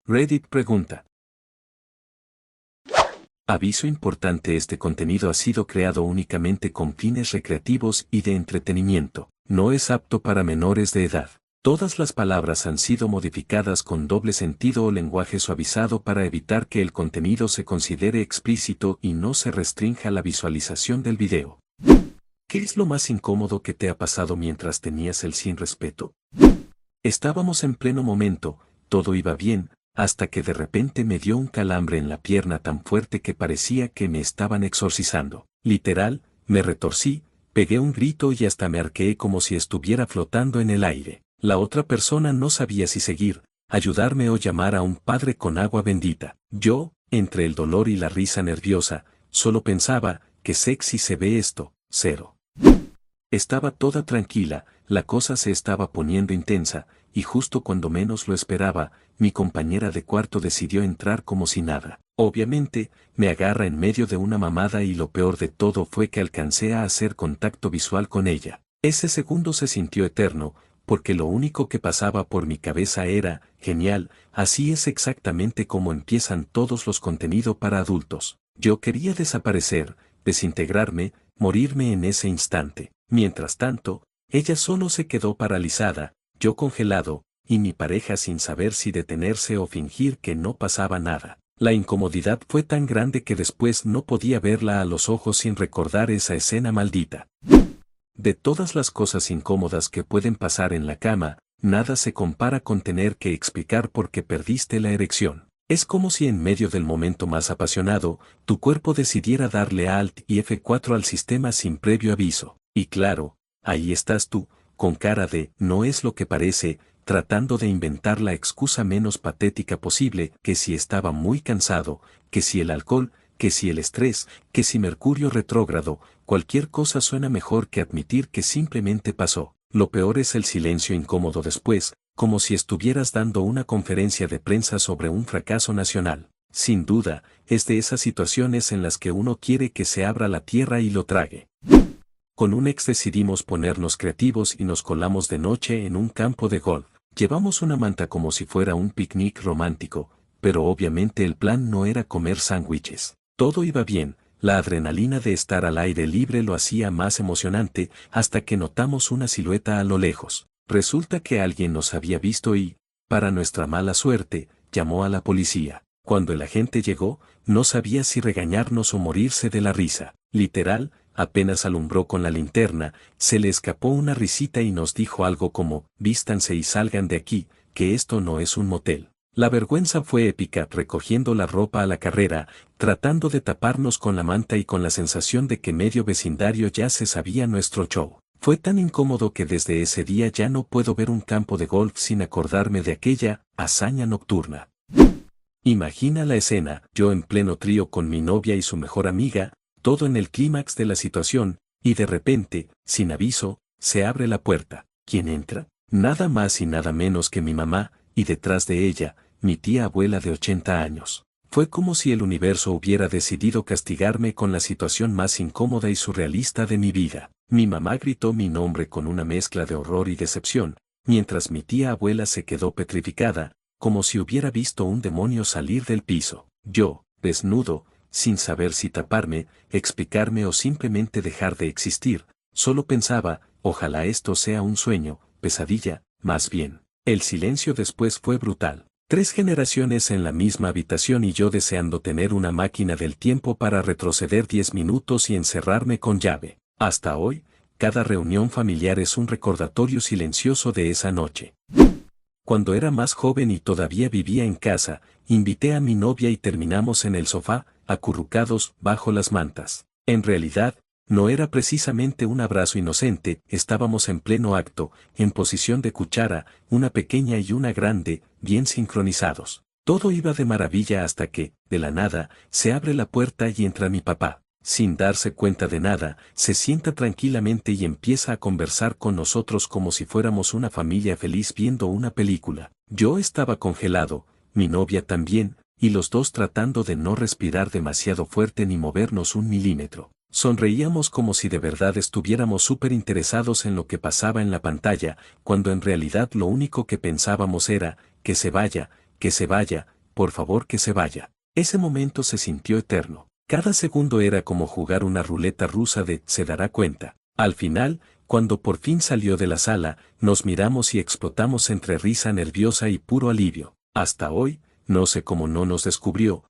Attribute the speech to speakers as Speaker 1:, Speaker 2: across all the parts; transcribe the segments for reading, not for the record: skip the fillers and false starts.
Speaker 1: Reddit pregunta. Aviso importante: este contenido ha sido creado únicamente con fines recreativos y de entretenimiento. No es apto para menores de edad. Todas las palabras han sido modificadas con doble sentido o lenguaje suavizado para evitar que el contenido se considere explícito y no se restrinja la visualización del video. ¿Qué es lo más incómodo que te ha pasado mientras tenías el sin respeto? Estábamos en pleno momento, todo iba bien, hasta que de repente me dio un calambre en la pierna tan fuerte que parecía que me estaban exorcizando. Literal, me retorcí, pegué un grito y hasta me arqueé como si estuviera flotando en el aire. La otra persona no sabía si seguir, ayudarme o llamar a un padre con agua bendita. Yo, entre el dolor y la risa nerviosa, solo pensaba, qué sexy se ve esto, cero. Estaba toda tranquila, la cosa se estaba poniendo intensa, y justo cuando menos lo esperaba, mi compañera de cuarto decidió entrar como si nada. Obviamente, me agarra en medio de una mamada y lo peor de todo fue que alcancé a hacer contacto visual con ella. Ese segundo se sintió eterno, porque lo único que pasaba por mi cabeza era, genial, así es exactamente como empiezan todos los contenidos para adultos. Yo quería desaparecer, desintegrarme, morirme en ese instante. Mientras tanto, ella solo se quedó paralizada, yo congelado, y mi pareja sin saber si detenerse o fingir que no pasaba nada. La incomodidad fue tan grande que después no podía verla a los ojos sin recordar esa escena maldita. De todas las cosas incómodas que pueden pasar en la cama, nada se compara con tener que explicar por qué perdiste la erección. Es como si en medio del momento más apasionado, tu cuerpo decidiera darle Alt y F4 al sistema sin previo aviso. Y claro, ahí estás tú, con cara de no es lo que parece, tratando de inventar la excusa menos patética posible, que si estaba muy cansado, que si el alcohol, que si el estrés, que si Mercurio retrógrado, cualquier cosa suena mejor que admitir que simplemente pasó. Lo peor es el silencio incómodo después, como si estuvieras dando una conferencia de prensa sobre un fracaso nacional. Sin duda, es de esas situaciones en las que uno quiere que se abra la tierra y lo trague. Con un ex decidimos ponernos creativos y nos colamos de noche en un campo de golf. Llevamos una manta como si fuera un picnic romántico, pero obviamente el plan no era comer sándwiches. Todo iba bien, la adrenalina de estar al aire libre lo hacía más emocionante, hasta que notamos una silueta a lo lejos. Resulta que alguien nos había visto y, para nuestra mala suerte, llamó a la policía. Cuando el agente llegó, no sabía si regañarnos o morirse de la risa. Literal, apenas alumbró con la linterna, se le escapó una risita y nos dijo algo como, vístanse y salgan de aquí, que esto no es un motel. La vergüenza fue épica, recogiendo la ropa a la carrera, tratando de taparnos con la manta y con la sensación de que medio vecindario ya se sabía nuestro show. Fue tan incómodo que desde ese día ya no puedo ver un campo de golf sin acordarme de aquella hazaña nocturna. Imagina la escena, yo en pleno trío con mi novia y su mejor amiga, todo en el clímax de la situación, y de repente, sin aviso, se abre la puerta. ¿Quién entra? Nada más y nada menos que mi mamá, y detrás de ella, mi tía abuela de 80 años. Fue como si el universo hubiera decidido castigarme con la situación más incómoda y surrealista de mi vida. Mi mamá gritó mi nombre con una mezcla de horror y decepción, mientras mi tía abuela se quedó petrificada, como si hubiera visto un demonio salir del piso. Yo, desnudo, sin saber si taparme, explicarme o simplemente dejar de existir, solo pensaba, ojalá esto sea un sueño, pesadilla, más bien. El silencio después fue brutal. 3 generaciones en la misma habitación y yo deseando tener una máquina del tiempo para retroceder 10 minutos y encerrarme con llave. Hasta hoy, cada reunión familiar es un recordatorio silencioso de esa noche. Cuando era más joven y todavía vivía en casa, invité a mi novia y terminamos en el sofá, acurrucados bajo las mantas. En realidad, no era precisamente un abrazo inocente, estábamos en pleno acto, en posición de cuchara, una pequeña y una grande, bien sincronizados. Todo iba de maravilla hasta que, de la nada, se abre la puerta y entra mi papá. Sin darse cuenta de nada, se sienta tranquilamente y empieza a conversar con nosotros como si fuéramos una familia feliz viendo una película. Yo estaba congelado, mi novia también, y los dos tratando de no respirar demasiado fuerte ni movernos un milímetro. Sonreíamos como si de verdad estuviéramos súper interesados en lo que pasaba en la pantalla, cuando en realidad lo único que pensábamos era, que se vaya, por favor que se vaya. Ese momento se sintió eterno. Cada segundo era como jugar una ruleta rusa de se dará cuenta. Al final, cuando por fin salió de la sala, nos miramos y explotamos entre risa nerviosa y puro alivio. Hasta hoy, no sé cómo no nos descubrió.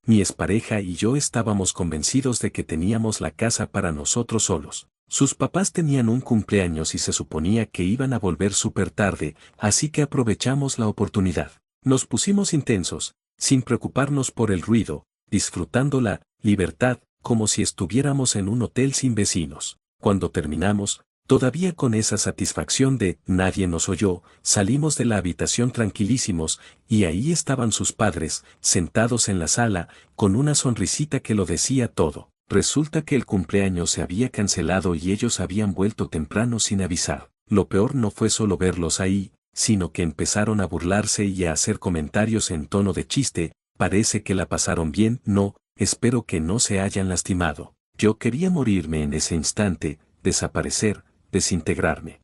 Speaker 1: Mi expareja y yo estábamos convencidos de que teníamos la casa para nosotros solos. Sus papás tenían un cumpleaños y se suponía que iban a volver súper tarde, así que aprovechamos la oportunidad. Nos pusimos intensos, sin preocuparnos por el ruido, disfrutando la libertad, como si estuviéramos en un hotel sin vecinos. Cuando terminamos, todavía con esa satisfacción de nadie nos oyó, salimos de la habitación tranquilísimos, y ahí estaban sus padres, sentados en la sala, con una sonrisita que lo decía todo. Resulta que el cumpleaños se había cancelado y ellos habían vuelto temprano sin avisar. Lo peor no fue solo verlos ahí, sino que empezaron a burlarse y a hacer comentarios en tono de chiste. Parece que la pasaron bien, no, espero que no se hayan lastimado. Yo quería morirme en ese instante, desaparecer, desintegrarme.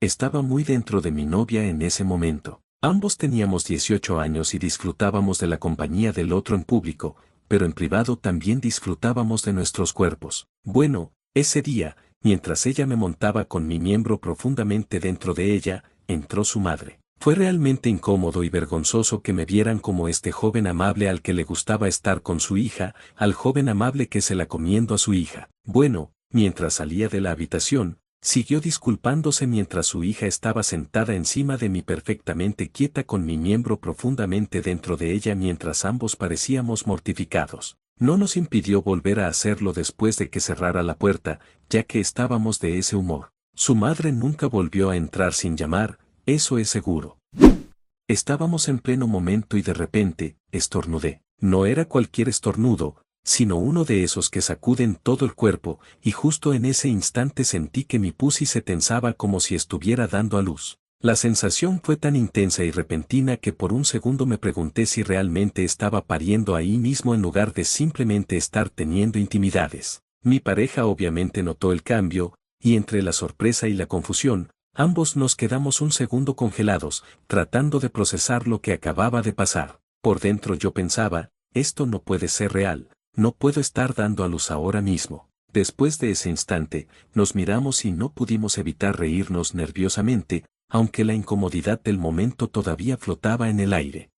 Speaker 1: Estaba muy dentro de mi novia en ese momento. Ambos teníamos 18 años y disfrutábamos de la compañía del otro en público, pero en privado también disfrutábamos de nuestros cuerpos. Bueno, ese día, mientras ella me montaba con mi miembro profundamente dentro de ella, entró su madre. Fue realmente incómodo y vergonzoso que me vieran como este joven amable al que le gustaba estar con su hija, al joven amable que se la comiendo a su hija. Bueno, mientras salía de la habitación, siguió disculpándose mientras su hija estaba sentada encima de mí perfectamente quieta con mi miembro profundamente dentro de ella mientras ambos parecíamos mortificados. No nos impidió volver a hacerlo después de que cerrara la puerta, ya que estábamos de ese humor. Su madre nunca volvió a entrar sin llamar, eso es seguro. Estábamos en pleno momento y de repente, estornudé. No era cualquier estornudo, sino uno de esos que sacuden todo el cuerpo, y justo en ese instante sentí que mi pussy se tensaba como si estuviera dando a luz. La sensación fue tan intensa y repentina que por un segundo me pregunté si realmente estaba pariendo ahí mismo en lugar de simplemente estar teniendo intimidades. Mi pareja obviamente notó el cambio, y entre la sorpresa y la confusión, ambos nos quedamos un segundo congelados, tratando de procesar lo que acababa de pasar. Por dentro yo pensaba, esto no puede ser real, no puedo estar dando a luz ahora mismo. Después de ese instante, nos miramos y no pudimos evitar reírnos nerviosamente, aunque la incomodidad del momento todavía flotaba en el aire.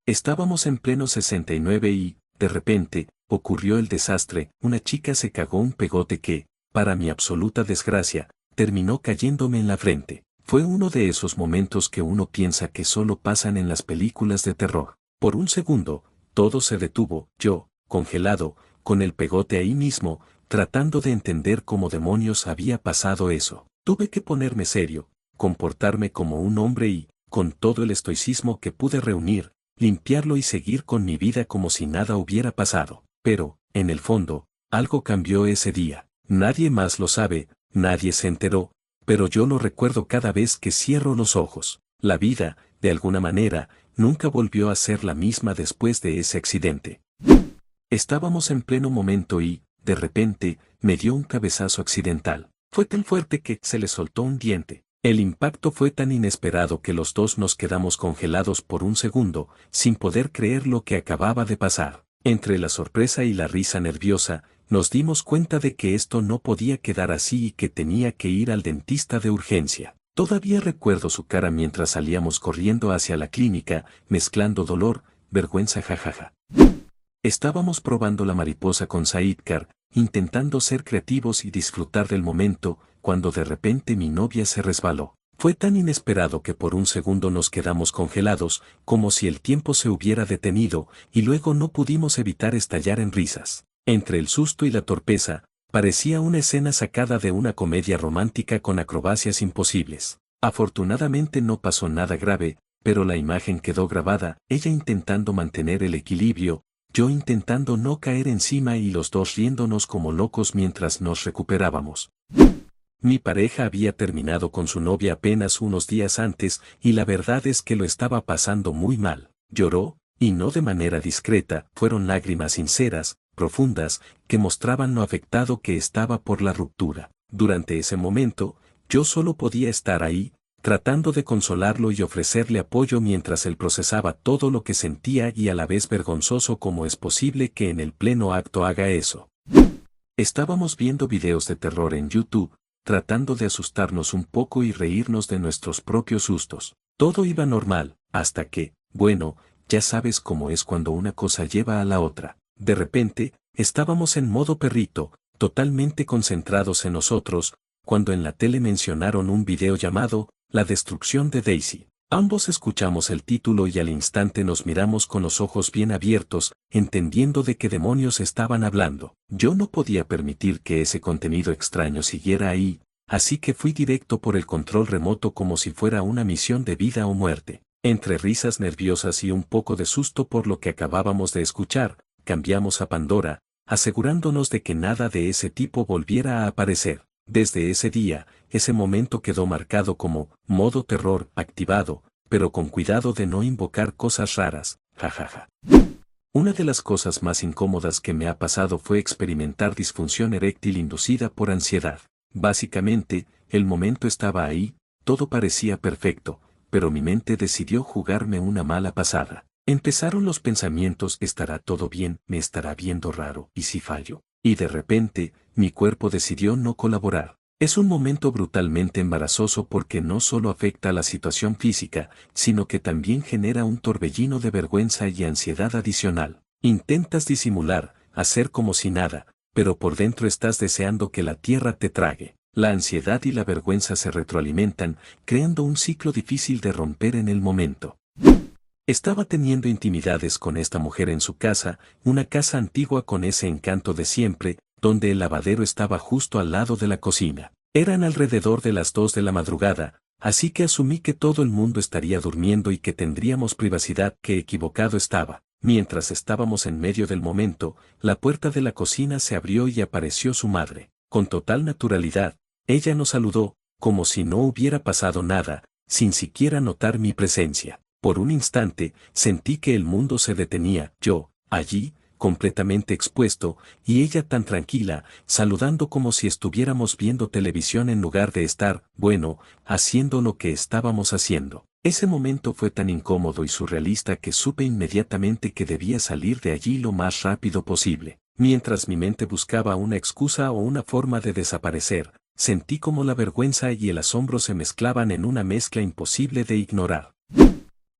Speaker 1: Estábamos en pleno 69 y, de repente, ocurrió el desastre. Una chica se cagó un pegote que, para mi absoluta desgracia, terminó cayéndome en la frente. Fue uno de esos momentos que uno piensa que solo pasan en las películas de terror. Por un segundo, todo se detuvo, yo, congelado, con el pegote ahí mismo, tratando de entender cómo demonios había pasado eso. Tuve que ponerme serio, comportarme como un hombre y, con todo el estoicismo que pude reunir, limpiarlo y seguir con mi vida como si nada hubiera pasado. Pero, en el fondo, algo cambió ese día. Nadie más lo sabe, nadie se enteró, pero yo lo recuerdo cada vez que cierro los ojos. La vida, de alguna manera, nunca volvió a ser la misma después de ese accidente. Estábamos en pleno momento y, de repente, me dio un cabezazo accidental. Fue tan fuerte que se le soltó un diente. El impacto fue tan inesperado que los dos nos quedamos congelados por un segundo, sin poder creer lo que acababa de pasar. Entre la sorpresa y la risa nerviosa, nos dimos cuenta de que esto no podía quedar así y que tenía que ir al dentista de urgencia. Todavía recuerdo su cara mientras salíamos corriendo hacia la clínica, mezclando dolor, vergüenza jajaja. Estábamos probando la mariposa con Sidecar, intentando ser creativos y disfrutar del momento, cuando de repente mi novia se resbaló. Fue tan inesperado que por un segundo nos quedamos congelados, como si el tiempo se hubiera detenido, y luego no pudimos evitar estallar en risas. Entre el susto y la torpeza, parecía una escena sacada de una comedia romántica con acrobacias imposibles. Afortunadamente no pasó nada grave, pero la imagen quedó grabada, ella intentando mantener el equilibrio, yo intentando no caer encima y los dos riéndonos como locos mientras nos recuperábamos. Mi pareja había terminado con su novia apenas unos días antes y la verdad es que lo estaba pasando muy mal. Lloró, y no de manera discreta, fueron lágrimas sinceras, profundas, que mostraban lo afectado que estaba por la ruptura. Durante ese momento, yo solo podía estar ahí, tratando de consolarlo y ofrecerle apoyo mientras él procesaba todo lo que sentía y a la vez vergonzoso cómo es posible que en el pleno acto haga eso. Estábamos viendo videos de terror en YouTube, tratando de asustarnos un poco y reírnos de nuestros propios sustos. Todo iba normal, hasta que, bueno, ya sabes cómo es cuando una cosa lleva a la otra. De repente, estábamos en modo perrito, totalmente concentrados en nosotros, cuando en la tele mencionaron un video llamado La destrucción de Daisy. Ambos escuchamos el título y al instante nos miramos con los ojos bien abiertos, entendiendo de qué demonios estaban hablando. Yo no podía permitir que ese contenido extraño siguiera ahí, así que fui directo por el control remoto como si fuera una misión de vida o muerte. Entre risas nerviosas y un poco de susto por lo que acabábamos de escuchar, cambiamos a Pandora, asegurándonos de que nada de ese tipo volviera a aparecer. Desde ese día, ese momento quedó marcado como modo terror activado, pero con cuidado de no invocar cosas raras, jajaja. Una de las cosas más incómodas que me ha pasado fue experimentar disfunción eréctil inducida por ansiedad. Básicamente, el momento estaba ahí, todo parecía perfecto, pero mi mente decidió jugarme una mala pasada. Empezaron los pensamientos: ¿estará todo bien? ¿Me estará viendo raro? ¿Y si fallo? Y de repente, mi cuerpo decidió no colaborar. Es un momento brutalmente embarazoso porque no solo afecta a la situación física, sino que también genera un torbellino de vergüenza y ansiedad adicional. Intentas disimular, hacer como si nada, pero por dentro estás deseando que la tierra te trague. La ansiedad y la vergüenza se retroalimentan, creando un ciclo difícil de romper en el momento. Estaba teniendo intimidades con esta mujer en su casa, una casa antigua con ese encanto de siempre, donde el lavadero estaba justo al lado de la cocina. Eran alrededor de las 2 de la madrugada, así que asumí que todo el mundo estaría durmiendo y que tendríamos privacidad. Qué equivocado estaba. Mientras estábamos en medio del momento, la puerta de la cocina se abrió y apareció su madre. Con total naturalidad, ella nos saludó, como si no hubiera pasado nada, sin siquiera notar mi presencia. Por un instante, sentí que el mundo se detenía, yo, allí, completamente expuesto, y ella tan tranquila, saludando como si estuviéramos viendo televisión en lugar de estar, bueno, haciendo lo que estábamos haciendo. Ese momento fue tan incómodo y surrealista que supe inmediatamente que debía salir de allí lo más rápido posible. Mientras mi mente buscaba una excusa o una forma de desaparecer, sentí como la vergüenza y el asombro se mezclaban en una mezcla imposible de ignorar.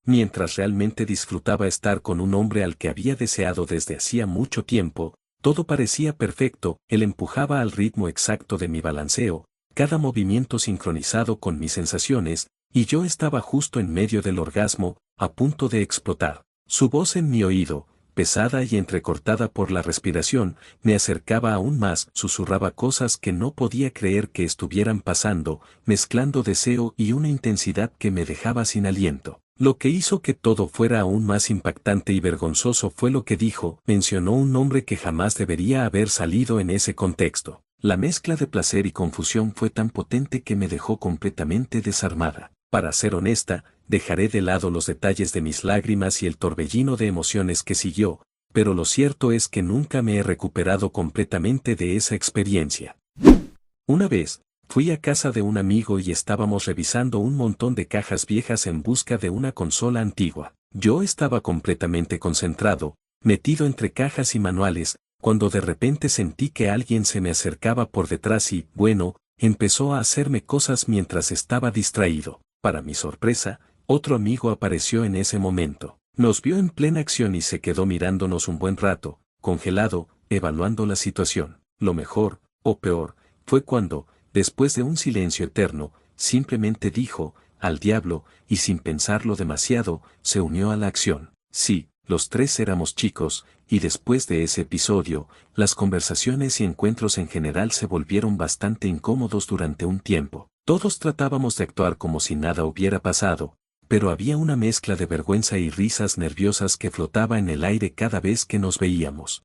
Speaker 1: Mientras realmente disfrutaba estar con un hombre al que había deseado desde hacía mucho tiempo, todo parecía perfecto. Él empujaba al ritmo exacto de mi balanceo, cada movimiento sincronizado con mis sensaciones, y yo estaba justo en medio del orgasmo, a punto de explotar. Su voz en mi oído, pesada y entrecortada por la respiración, me acercaba aún más, susurraba cosas que no podía creer que estuvieran pasando, mezclando deseo y una intensidad que me dejaba sin aliento. Lo que hizo que todo fuera aún más impactante y vergonzoso fue lo que dijo. Mencionó un nombre que jamás debería haber salido en ese contexto. La mezcla de placer y confusión fue tan potente que me dejó completamente desarmada. Para ser honesta, dejaré de lado los detalles de mis lágrimas y el torbellino de emociones que siguió, pero lo cierto es que nunca me he recuperado completamente de esa experiencia. Una vez, fui a casa de un amigo y estábamos revisando un montón de cajas viejas en busca de una consola antigua. Yo estaba completamente concentrado, metido entre cajas y manuales, cuando de repente sentí que alguien se me acercaba por detrás y, bueno, empezó a hacerme cosas mientras estaba distraído. Para mi sorpresa, otro amigo apareció en ese momento. Nos vio en plena acción y se quedó mirándonos un buen rato, congelado, evaluando la situación. Lo mejor, o peor, fue cuando, después de un silencio eterno, simplemente dijo, al diablo, y sin pensarlo demasiado, se unió a la acción. Sí, los tres éramos chicos, y después de ese episodio, las conversaciones y encuentros en general se volvieron bastante incómodos durante un tiempo. Todos tratábamos de actuar como si nada hubiera pasado, pero había una mezcla de vergüenza y risas nerviosas que flotaba en el aire cada vez que nos veíamos.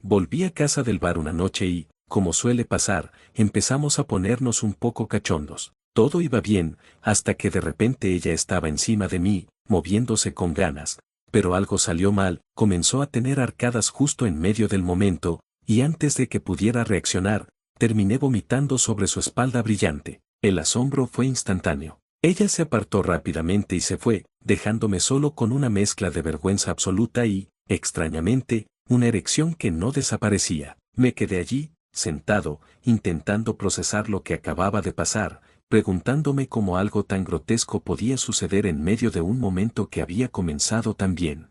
Speaker 1: Volví a casa del bar una noche y, como suele pasar, empezamos a ponernos un poco cachondos. Todo iba bien, hasta que de repente ella estaba encima de mí, moviéndose con ganas. Pero algo salió mal, comenzó a tener arcadas justo en medio del momento, y antes de que pudiera reaccionar, terminé vomitando sobre su espalda brillante. El asombro fue instantáneo. Ella se apartó rápidamente y se fue, dejándome solo con una mezcla de vergüenza absoluta y, extrañamente, una erección que no desaparecía. Me quedé allí, sentado, intentando procesar lo que acababa de pasar, preguntándome cómo algo tan grotesco podía suceder en medio de un momento que había comenzado tan bien.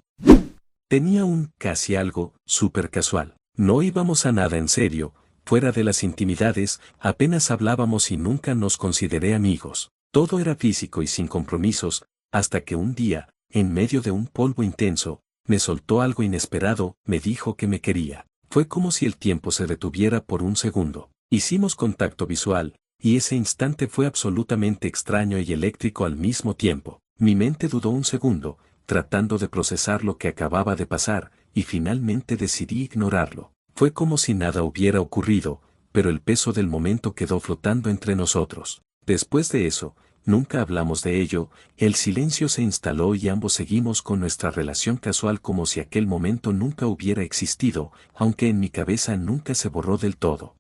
Speaker 1: Tenía casi algo, súper casual. No íbamos a nada en serio, fuera de las intimidades, apenas hablábamos y nunca nos consideré amigos. Todo era físico y sin compromisos, hasta que un día, en medio de un polvo intenso, me soltó algo inesperado, me dijo que me quería. Fue como si el tiempo se detuviera por un segundo. Hicimos contacto visual, y ese instante fue absolutamente extraño y eléctrico al mismo tiempo. Mi mente dudó un segundo, tratando de procesar lo que acababa de pasar, y finalmente decidí ignorarlo. Fue como si nada hubiera ocurrido, pero el peso del momento quedó flotando entre nosotros. Después de eso, nunca hablamos de ello, el silencio se instaló y ambos seguimos con nuestra relación casual como si aquel momento nunca hubiera existido, aunque en mi cabeza nunca se borró del todo.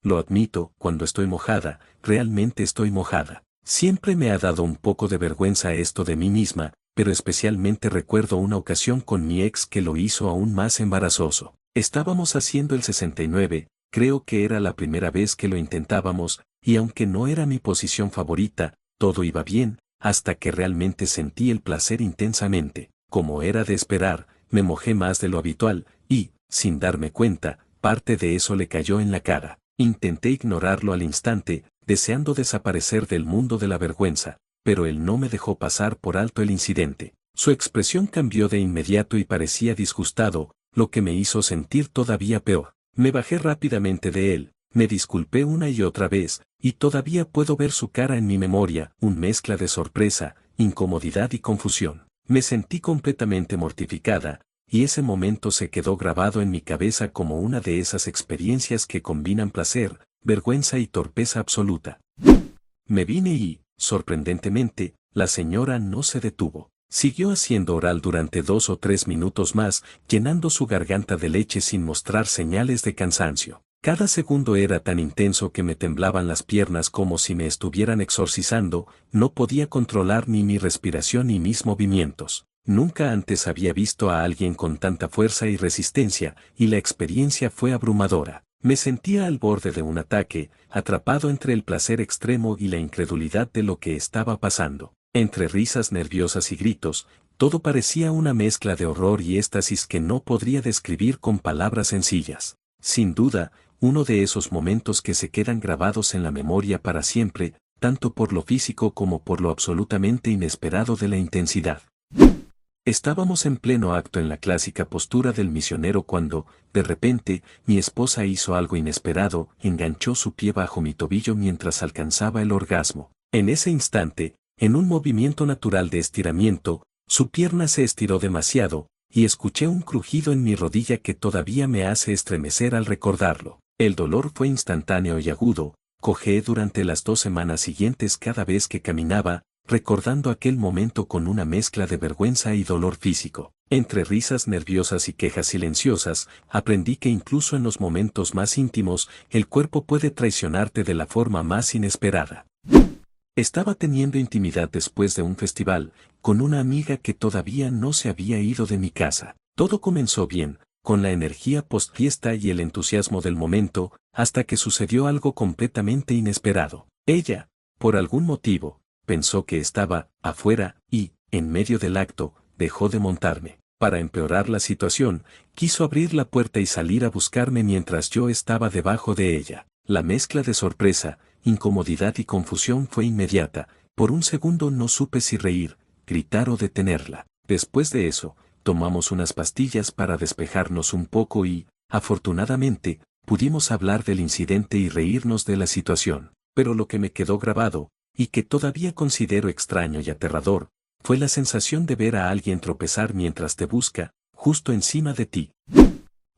Speaker 1: Lo admito, cuando estoy mojada, realmente estoy mojada. Siempre me ha dado un poco de vergüenza esto de mí misma, pero especialmente recuerdo una ocasión con mi ex que lo hizo aún más embarazoso. Estábamos haciendo el 69, creo que era la primera vez que lo intentábamos, y aunque no era mi posición favorita, todo iba bien, hasta que realmente sentí el placer intensamente. Como era de esperar, me mojé más de lo habitual, y, sin darme cuenta, parte de eso le cayó en la cara. Intenté ignorarlo al instante, deseando desaparecer del mundo de la vergüenza, pero él no me dejó pasar por alto el incidente. Su expresión cambió de inmediato y parecía disgustado, lo que me hizo sentir todavía peor. Me bajé rápidamente de él, me disculpé una y otra vez, y todavía puedo ver su cara en mi memoria, una mezcla de sorpresa, incomodidad y confusión. Me sentí completamente mortificada, y ese momento se quedó grabado en mi cabeza como una de esas experiencias que combinan placer, vergüenza y torpeza absoluta. Me vine y, sorprendentemente, la señora no se detuvo. Siguió haciendo oral durante 2 o 3 minutos más, llenando su garganta de leche sin mostrar señales de cansancio. Cada segundo era tan intenso que me temblaban las piernas como si me estuvieran exorcizando, no podía controlar ni mi respiración ni mis movimientos. Nunca antes había visto a alguien con tanta fuerza y resistencia, y la experiencia fue abrumadora. Me sentía al borde de un ataque, atrapado entre el placer extremo y la incredulidad de lo que estaba pasando. Entre risas nerviosas y gritos, todo parecía una mezcla de horror y éxtasis que no podría describir con palabras sencillas. Sin duda, uno de esos momentos que se quedan grabados en la memoria para siempre, tanto por lo físico como por lo absolutamente inesperado de la intensidad. Estábamos en pleno acto en la clásica postura del misionero cuando, de repente, mi esposa hizo algo inesperado, enganchó su pie bajo mi tobillo mientras alcanzaba el orgasmo. En ese instante, en un movimiento natural de estiramiento, su pierna se estiró demasiado, y escuché un crujido en mi rodilla que todavía me hace estremecer al recordarlo. El dolor fue instantáneo y agudo, cojeé durante las 2 semanas siguientes cada vez que caminaba, recordando aquel momento con una mezcla de vergüenza y dolor físico. Entre risas nerviosas y quejas silenciosas, aprendí que incluso en los momentos más íntimos, el cuerpo puede traicionarte de la forma más inesperada. Estaba teniendo intimidad después de un festival, con una amiga que todavía no se había ido de mi casa. Todo comenzó bien, con la energía post-fiesta y el entusiasmo del momento, hasta que sucedió algo completamente inesperado. Ella, por algún motivo, pensó que estaba afuera y, en medio del acto, dejó de montarme. Para empeorar la situación, quiso abrir la puerta y salir a buscarme mientras yo estaba debajo de ella. La mezcla de sorpresa, incomodidad y confusión fue inmediata. Por un segundo no supe si reír, gritar o detenerla. Después de eso, tomamos unas pastillas para despejarnos un poco y, afortunadamente, pudimos hablar del incidente y reírnos de la situación. Pero lo que me quedó grabado, y que todavía considero extraño y aterrador, fue la sensación de ver a alguien tropezar mientras te busca, justo encima de ti.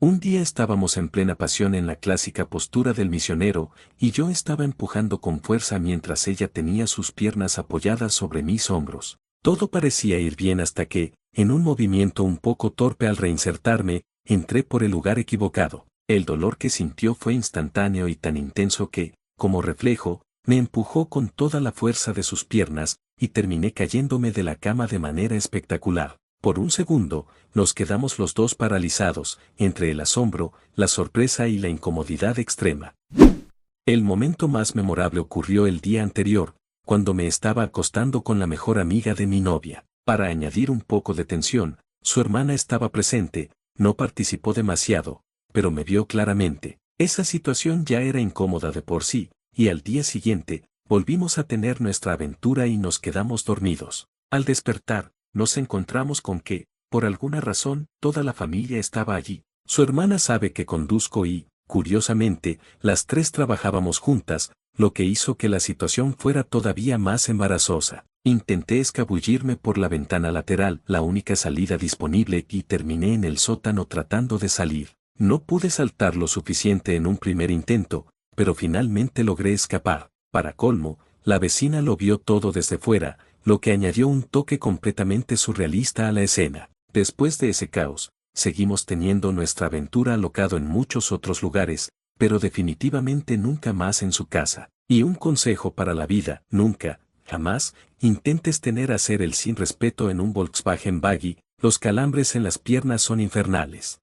Speaker 1: Un día estábamos en plena pasión en la clásica postura del misionero, y yo estaba empujando con fuerza mientras ella tenía sus piernas apoyadas sobre mis hombros. Todo parecía ir bien hasta que, en un movimiento un poco torpe al reinsertarme, entré por el lugar equivocado. El dolor que sintió fue instantáneo y tan intenso que, como reflejo, Me empujó con toda la fuerza de sus piernas, y terminé cayéndome de la cama de manera espectacular. Por un segundo, nos quedamos los dos paralizados, entre el asombro, la sorpresa y la incomodidad extrema. El momento más memorable ocurrió el día anterior, cuando me estaba acostando con la mejor amiga de mi novia. Para añadir un poco de tensión, su hermana estaba presente, no participó demasiado, pero me vio claramente. Esa situación ya era incómoda de por sí, y al día siguiente, volvimos a tener nuestra aventura y nos quedamos dormidos. Al despertar, nos encontramos con que, por alguna razón, toda la familia estaba allí. Su hermana sabe que conduzco y, curiosamente, las tres trabajábamos juntas, lo que hizo que la situación fuera todavía más embarazosa. Intenté escabullirme por la ventana lateral, la única salida disponible, y terminé en el sótano tratando de salir. No pude saltar lo suficiente en un primer intento, pero finalmente logré escapar. Para colmo, la vecina lo vio todo desde fuera, lo que añadió un toque completamente surrealista a la escena. Después de ese caos, seguimos teniendo nuestra aventura alocado en muchos otros lugares, pero definitivamente nunca más en su casa. Y un consejo para la vida: nunca, jamás, intentes tener hacer el sin respeto en un Volkswagen Buggy, los calambres en las piernas son infernales.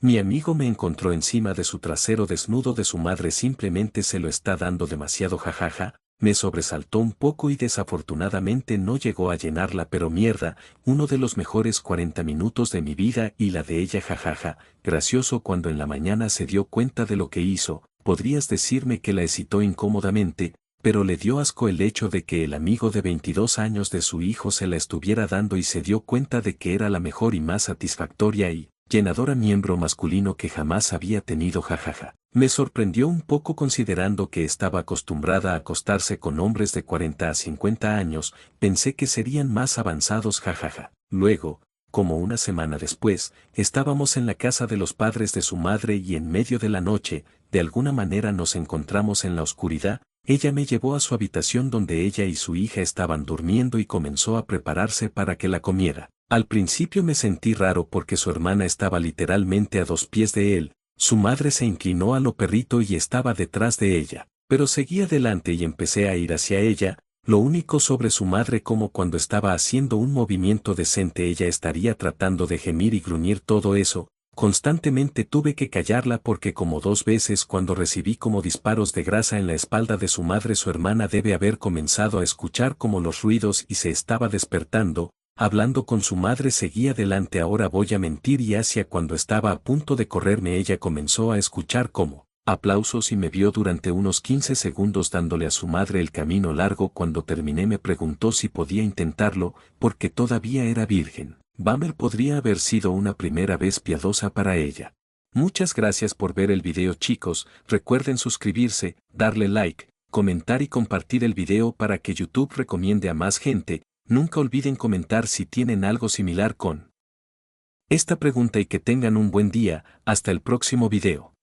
Speaker 1: Mi amigo me encontró encima de su trasero desnudo de su madre, simplemente se lo está dando demasiado, jajaja. Me sobresaltó un poco y desafortunadamente no llegó a llenarla, pero mierda, uno de los mejores 40 minutos de mi vida y la de ella, jajaja. Gracioso cuando en la mañana se dio cuenta de lo que hizo. Podrías decirme que la excitó incómodamente, pero le dio asco el hecho de que el amigo de 22 años de su hijo se la estuviera dando y se dio cuenta de que era la mejor y más satisfactoria y llenadora miembro masculino que jamás había tenido, jajaja. Me sorprendió un poco considerando que estaba acostumbrada a acostarse con hombres de 40 a 50 años, pensé que serían más avanzados, jajaja. Luego, como una semana después, estábamos en la casa de los padres de su madre y en medio de la noche, de alguna manera nos encontramos en la oscuridad. Ella me llevó a su habitación donde ella y su hija estaban durmiendo y comenzó a prepararse para que la comiera. Al principio me sentí raro porque su hermana estaba literalmente a 2 pies de él, su madre se inclinó a lo perrito y estaba detrás de ella, pero seguí adelante y empecé a ir hacia ella, lo único sobre su madre como cuando estaba haciendo un movimiento decente ella estaría tratando de gemir y gruñir, todo eso. Constantemente tuve que callarla porque como 2 veces cuando recibí como disparos de grasa en la espalda de su madre, su hermana debe haber comenzado a escuchar como los ruidos y se estaba despertando, hablando con su madre. Seguí adelante, ahora voy a mentir, y hacia cuando estaba a punto de correrme ella comenzó a escuchar como aplausos y me vio durante unos 15 segundos dándole a su madre el camino largo. Cuando terminé me preguntó si podía intentarlo, porque todavía era virgen. Bummer, podría haber sido una primera vez piadosa para ella. Muchas gracias por ver el video, chicos. Recuerden suscribirse, darle like, comentar y compartir el video para que YouTube recomiende a más gente. Nunca olviden comentar si tienen algo similar con esta pregunta y que tengan un buen día. Hasta el próximo video.